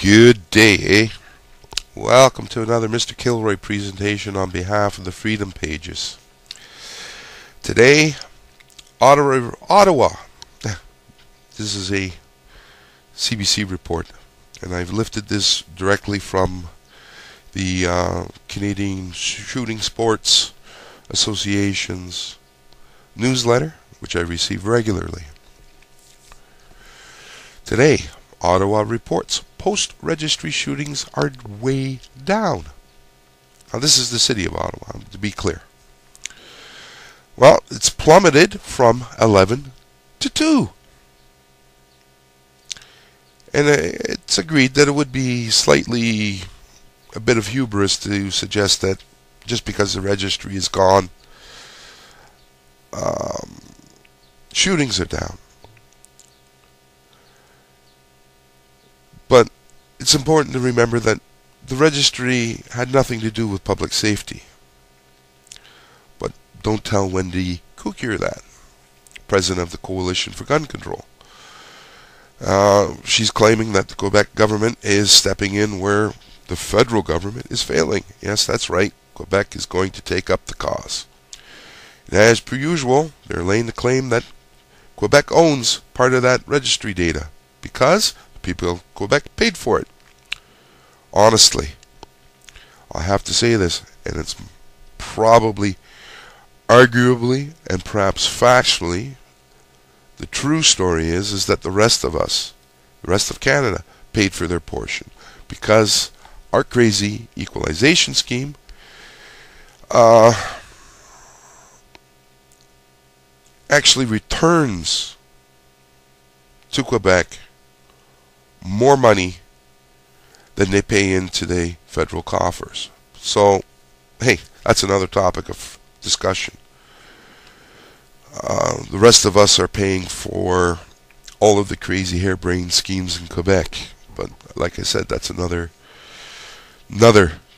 Good day, eh? Welcome to another Mr. Kilroy presentation on behalf of the Freedom Pages. Today, Ottawa. This is a CBC report, and I've lifted this directly from the Canadian Shooting Sports Association's newsletter, which I receive regularly. Today, Ottawa reports post-registry shootings are way down. Now, this is the city of Ottawa, to be clear. Well, it's plummeted from 11 to 2. And it's agreed that it would be slightly a bit of hubris to suggest that just because the registry is gone, shootings are down. But it's important to remember that the registry had nothing to do with public safety. But don't tell Wendy that, president of the Coalition for Gun Control. She's claiming that the Quebec government is stepping in where the federal government is failing. Yes, that's right. Quebec is going to take up the cause. And as per usual, they're laying the claim that Quebec owns part of that registry data because people of Quebec paid for it. Honestly, I have to say this, and it's probably, arguably, and perhaps factually, the true story is that the rest of us, the rest of Canada, paid for their portion because our crazy equalization scheme actually returns to Quebec more money than they pay into the federal coffers. So, hey, that's another topic of discussion. The rest of us are paying for all of the crazy harebrained schemes in Quebec. But like I said, that's another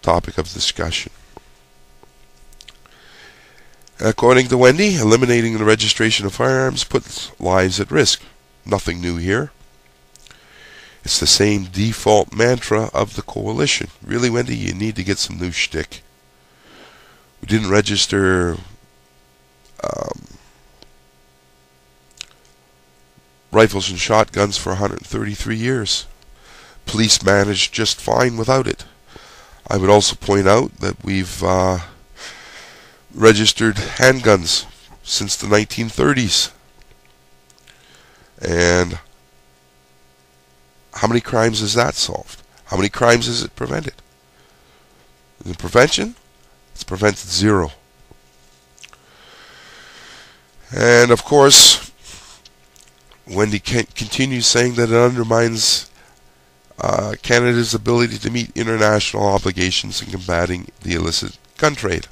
topic of discussion. According to Wendy, eliminating the registration of firearms puts lives at risk. Nothing new here. It's the same default mantra of the coalition. Really, Wendy, you need to get some new shtick. We didn't register rifles and shotguns for 133 years. Police managed just fine without it. I would also point out that we've registered handguns since the 1930s. And how many crimes has that solved? How many crimes has it prevented? In prevention, it's prevented 0. And of course, Wendy continues saying that it undermines Canada's ability to meet international obligations in combating the illicit gun trade.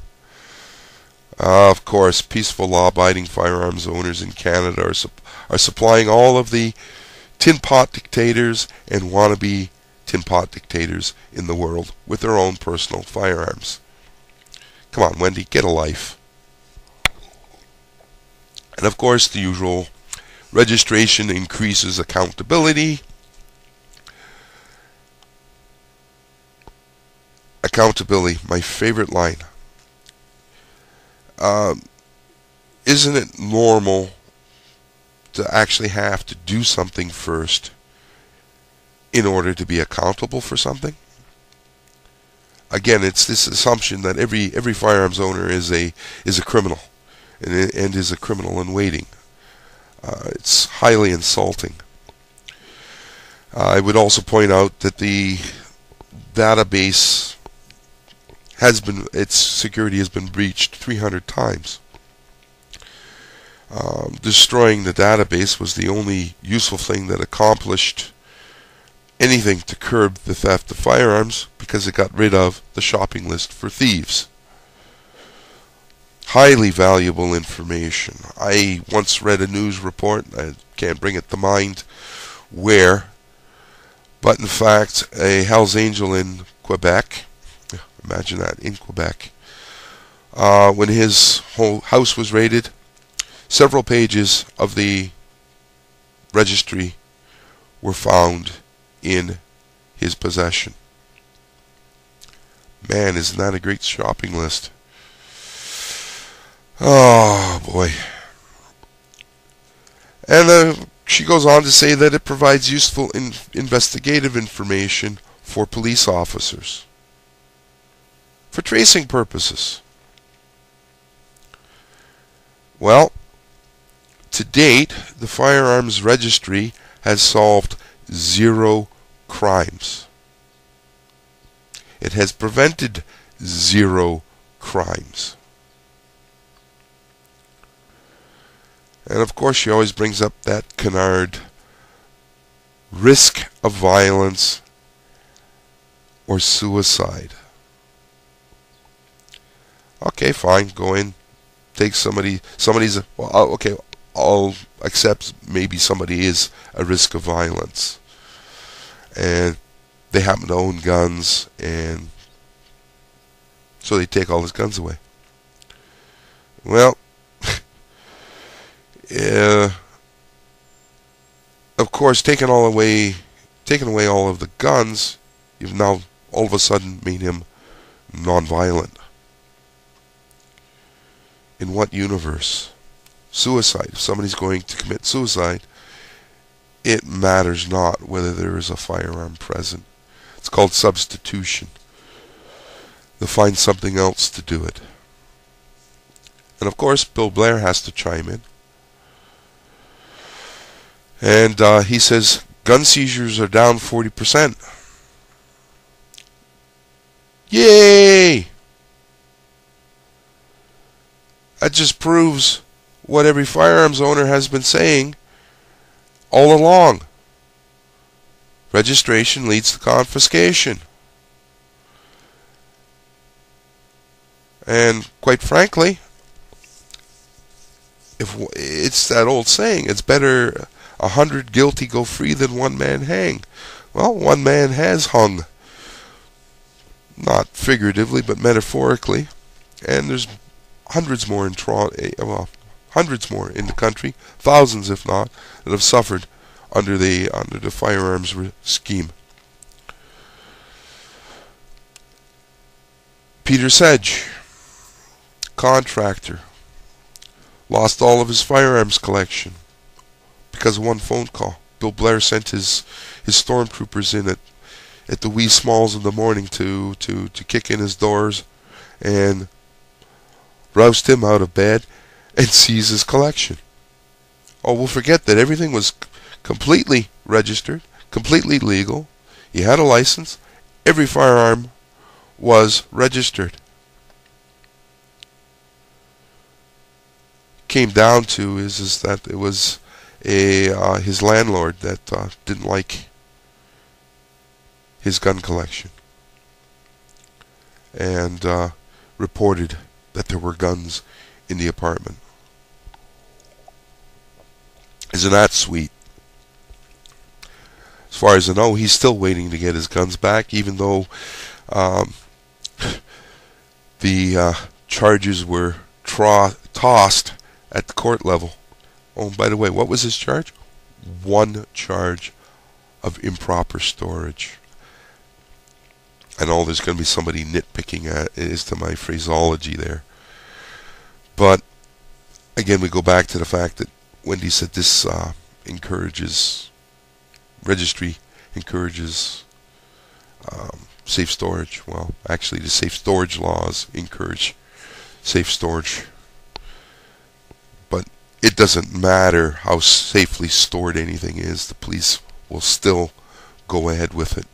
Of course, peaceful, law-abiding firearms owners in Canada are supplying all of the tin pot dictators and wannabe tin pot dictators in the world with their own personal firearms. Come on, Wendy, get a life. And of course, the usual registration increases accountability. Accountability, my favorite line. Isn't it normal to actually have to do something first in order to be accountable for something? Again, it's this assumption that every firearms owner is a criminal and is a criminal in waiting. It's highly insulting. I would also point out that the database its security has been breached 300 times. Destroying the database was the only useful thing that accomplished anything to curb the theft of firearms because it got rid of the shopping list for thieves. Highly valuable information. I once read a news report, I can't bring it to mind where, but in fact a Hells Angel in Quebec, imagine that, in Quebec, when his whole house was raided, several pages of the registry were found in his possession. Man, isn't that a great shopping list? Oh, boy. And she goes on to say that it provides useful investigative information for police officers for tracing purposes. Well, to date, the Firearms Registry has solved 0 crimes. It has prevented 0 crimes. And of course, she always brings up that canard: risk of violence or suicide. Okay, fine, go in, take somebody's, well, okay, I'll accept maybe somebody is a risk of violence, and they happen to own guns, and so they take all his guns away. Well, of course, taking away all of the guns, you've now all of a sudden made him non-violent. In what universe? Suicide. If somebody's going to commit suicide, it matters not whether there is a firearm present. It's called substitution. They'll find something else to do it. And of course, Bill Blair has to chime in. And he says gun seizures are down 40%. Yay! That just proves what every firearms owner has been saying all along. Registration leads to confiscation. And quite frankly, if it's that old saying, it's better 100 guilty go free than 1 man hang. Well, 1 man has hung, not figuratively but metaphorically, and there's hundreds more in hundreds more in the country, thousands if not, that have suffered under the firearms scheme. Peter Sedge, contractor, lost all of his firearms collection because of one phone call. Bill Blair sent his stormtroopers in at the wee smalls of the morning to kick in his doors and roust him out of bed and seize his collection. Oh, we'll forget that everything was completely registered, completely legal. He had a license. Every firearm was registered. Came down to is that it was his landlord that didn't like his gun collection and reported that there were guns in the apartment. Isn't that sweet? As far as I know, he's still waiting to get his guns back, even though the charges were tossed at the court level. Oh, by the way, what was his charge? 1 charge of improper storage. I know there's going to be somebody nitpicking as to my phraseology there. But, again, we go back to the fact that Wendy said this registry encourages safe storage. Well, actually, the safe storage laws encourage safe storage. But it doesn't matter how safely stored anything is. The police will still go ahead with it.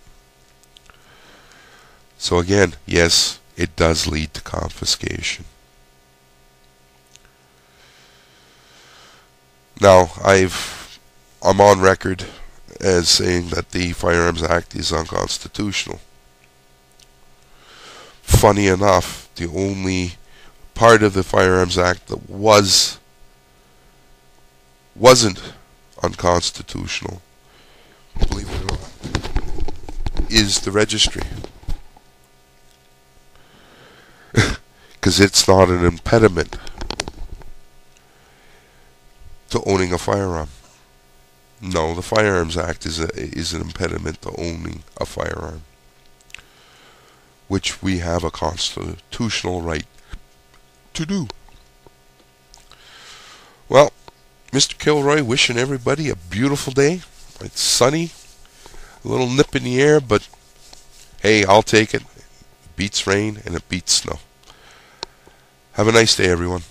So again, yes, it does lead to confiscation. Now, I'm on record as saying that the Firearms Act is unconstitutional. Funny enough, the only part of the Firearms Act that wasn't unconstitutional, believe it or not, is the registry. Because it's not an impediment to owning a firearm. No, the Firearms Act is an impediment to owning a firearm, which we have a constitutional right to do. Well, Mr. Kilroy wishing everybody a beautiful day. It's sunny, a little nip in the air, but hey, I'll take it. It beats rain and it beats snow. Have a nice day, everyone.